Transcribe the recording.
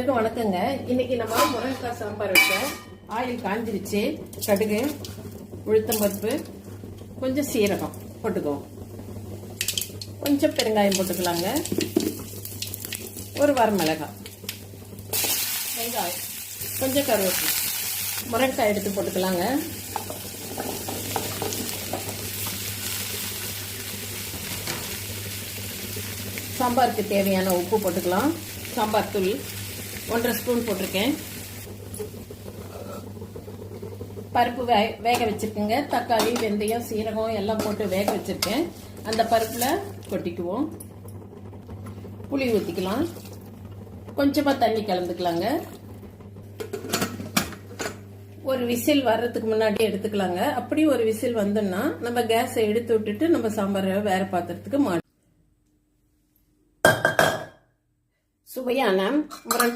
எல்லாருக்கும் வணக்கங்க. இன்னைக்கு நம்ம முருங்கைக்காய் சாம்பார் வைப்போம். ஆயில் காஞ்சிருச்சு. கடுகு, உளுத்தம்பருப்பு, கொஞ்சம் சீரகம் போட்டுக்குவோம். கொஞ்சம் பெருங்காயம் போட்டுக்கலாங்க. ஒரு வரமிளகாய், வெங்காயம், கொஞ்சம் கருவேப்பிலை, முருங்கைக்காய் எடுத்து போட்டுக்கலாங்க. சாம்பாருக்கு தேவையான உப்பு போட்டுக்கலாம். சாம்பார் தூள் 1.5 ஸ்பூன் போட்டிருக்கேன். பருப்பு வேக வச்சிருக்கேங்க. தக்காளி, வெந்தயம், சீரகம் எல்லாம் போட்டு வேக வச்சிருக்கேன். அந்த பருப்பில் கொட்டிக்குவோம். புளி ஊற்றிக்கலாம். கொஞ்சமாக தண்ணி கலந்துக்கலாங்க. ஒரு விசில் வர்றதுக்கு முன்னாடி எடுத்துக்கலாங்க. அப்படி ஒரு விசில் வந்தோம்னா நம்ம கேஸை எடுத்து விட்டுட்டு நம்ம சாம்பாரை வேற பாத்திரத்துக்கு மாற்றலாம். சுவையான முருங்கைக்காய்